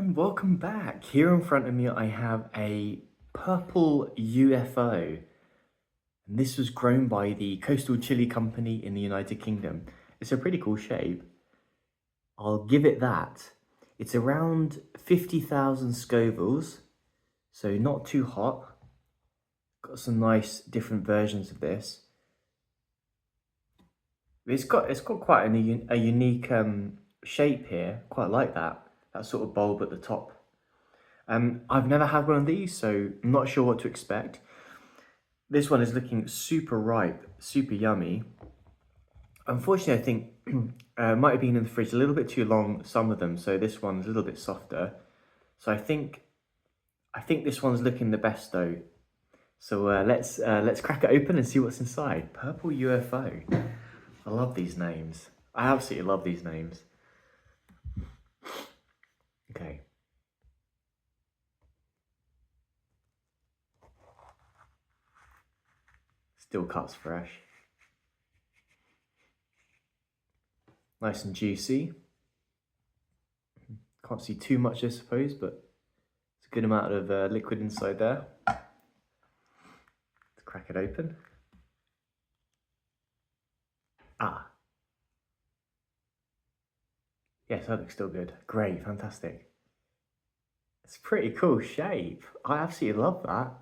and welcome back. Here in front of me I have a purple UFO. And this was grown by the Coastal Chili Company in the United Kingdom. It's a pretty cool shape. I'll give it that. It's around 50,000 Scovilles, so not too hot. Got some nice different versions of this. It's got quite a unique shape here. Quite like that sort of bulb at the top. I've never had one of these, so I'm not sure what to expect. This one is looking super ripe, super yummy. Unfortunately, I think might have been in the fridge a little bit too long, some of them, so this one's a little bit softer. So I think this one's looking the best though. So let's crack it open and see what's inside. Purple UFO. I love these names. I absolutely love these names. Okay. Still cuts fresh. Nice and juicy. Can't see too much, I suppose, but it's a good amount of liquid inside there. Let's crack it open. Ah. Yes, that looks still good. Great, fantastic. It's a pretty cool shape. I absolutely love that.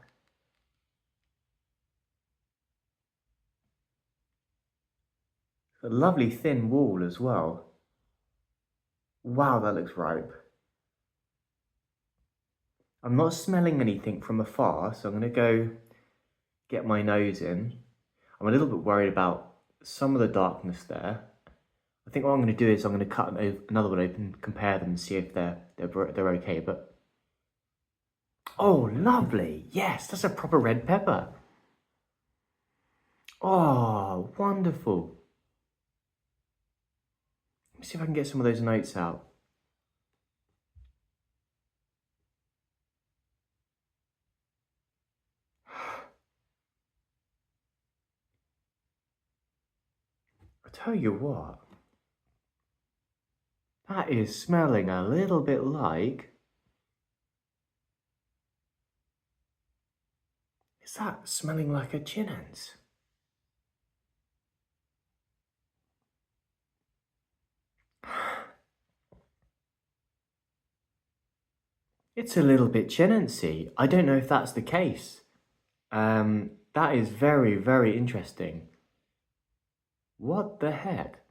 A lovely thin wall as well. Wow, that looks ripe. I'm not smelling anything from afar, so I'm going to go get my nose in. I'm a little bit worried about some of the darkness there. I think what I'm going to do is I'm going to cut another one open, compare them, and see if they're okay. But oh, lovely! Yes, that's a proper red pepper. Oh, wonderful. Let me see if I can get some of those notes out. I tell you what, that is smelling a little bit like... Is that smelling like a gin ends? It's a little bit chinency. I don't know if that's the case. That is very, very interesting. What the heck?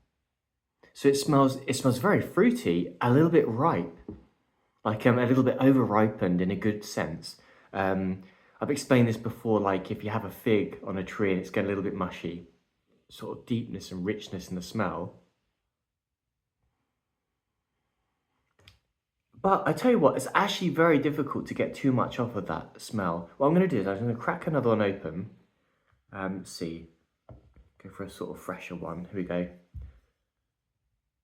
So it smells very fruity, a little bit ripe, like a little bit over-ripened in a good sense. I've explained this before, like if you have a fig on a tree and it's getting a little bit mushy, sort of deepness and richness in the smell. But I tell you what, it's actually very difficult to get too much off of that smell. What I'm going to do is I'm going to crack another one open. See, go for a sort of fresher one. Here we go.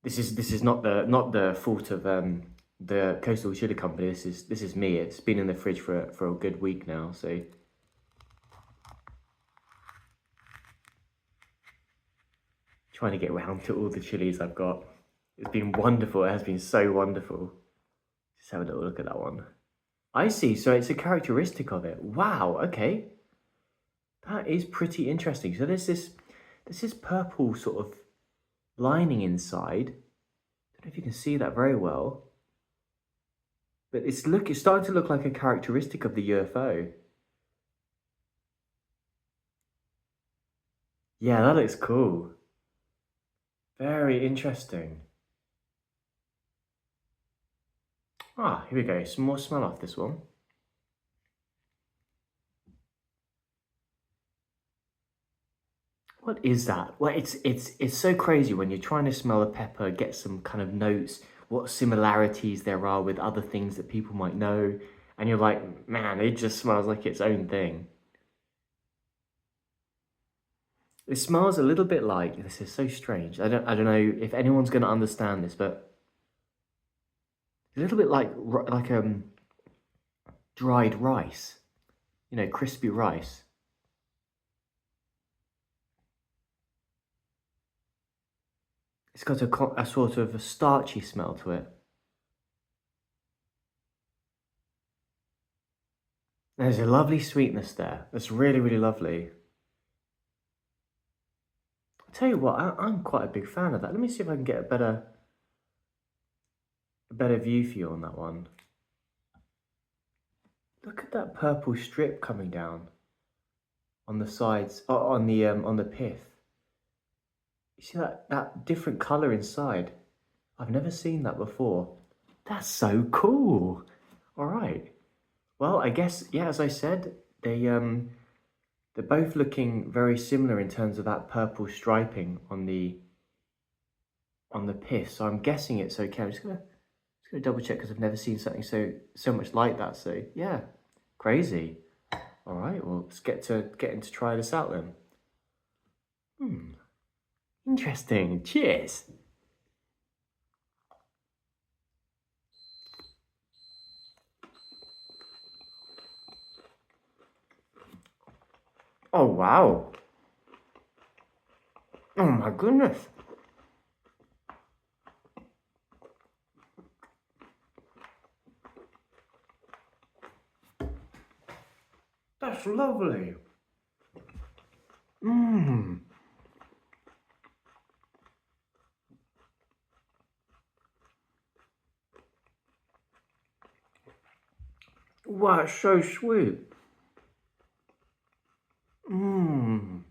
This is not the fault of the Coastal Chili Company. This is me. It's been in the fridge for a good week now. So trying to get around to all the chilies I've got. It's been wonderful. It has been so wonderful. Just have a little look at that one. I see, so it's a characteristic of it. Wow, okay. That is pretty interesting. So there's this purple sort of lining inside. Don't know if you can see that very well. But it's starting to look like a characteristic of the UFO. Yeah, that looks cool. Very interesting. Ah, here we go. Some more smell off this one. What is that? Well, it's so crazy when you're trying to smell a pepper, get some kind of notes, what similarities there are with other things that people might know, and you're like, man, it just smells like its own thing. It smells a little bit like, this is so strange. I don't know if anyone's going to understand this, but a little bit like dried rice, you know, crispy rice. It's got a sort of a starchy smell to it. There's a lovely sweetness there. That's really, really lovely. I'll tell you what, I'm quite a big fan of that. Let me see if I can get a better view for you on that one. Look at that purple strip coming down on the sides, on the pith. You see that different color inside? I've never seen that before. That's so cool. All right. Well, I guess, yeah, as I said, they're both looking very similar in terms of that purple striping on the pith. So I'm guessing it's okay. I'm just gonna double check because I've never seen something so much like that. So yeah, crazy. All right, well, let's get into try this out then. Interesting. Cheers. Oh wow. Oh my goodness. That's lovely. Mmm. Wow, it's so sweet. Mmm.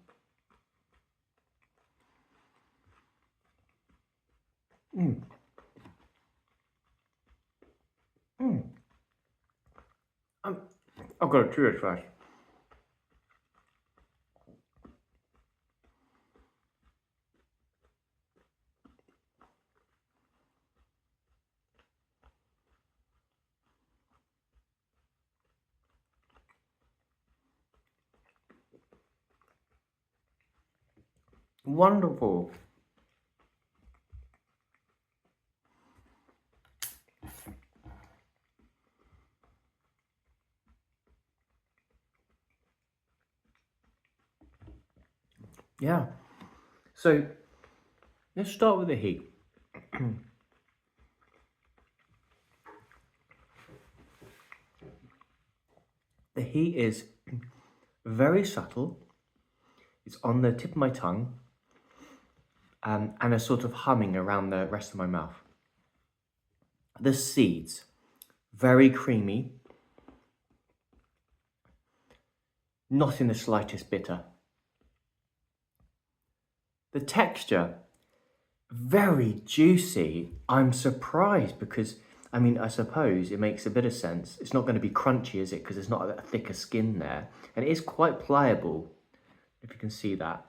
Mmm. Mmm. I've got to cheers first. Wonderful. Yeah. So let's start with the heat. The heat is very subtle. It's on the tip of my tongue, and a sort of humming around the rest of my mouth. The seeds, very creamy, not in the slightest bitter. The texture, very juicy. I'm surprised because, I mean, I suppose it makes a bit of sense. It's not going to be crunchy, is it? Because there's not a thicker skin there. And it is quite pliable, if you can see that.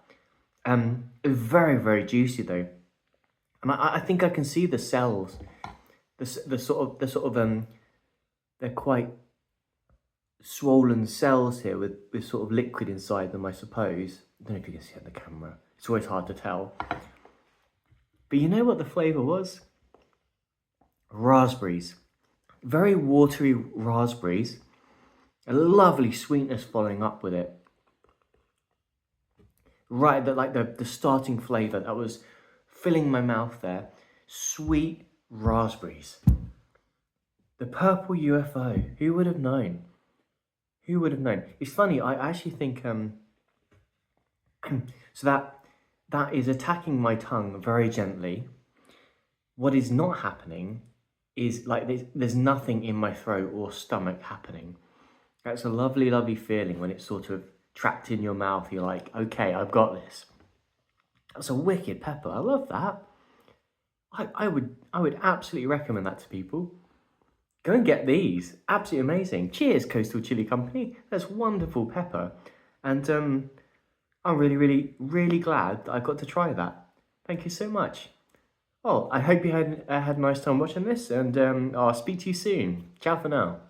Very, very juicy though. And I think I can see the cells, they're quite swollen cells here with sort of liquid inside them, I suppose. I don't know if you can see it on the camera. It's always hard to tell. But you know what the flavour was? Raspberries. Very watery raspberries. A lovely sweetness following up with it. Right, the starting flavour that was filling my mouth there. Sweet raspberries. The purple UFO. Who would have known? Who would have known? It's funny, I actually think so that is attacking my tongue very gently. What is not happening is like there's nothing in my throat or stomach happening. That's a lovely, lovely feeling when it's sort of trapped in your mouth. You're like, okay, I've got this. That's a wicked pepper. I love that. I would absolutely recommend that to people. Go and get these. Absolutely amazing. Cheers, Coastal Chili Company. That's wonderful pepper. And I'm really, really, really glad that I got to try that. Thank you so much. Oh, I hope you had a nice time watching this, and I'll speak to you soon. Ciao for now.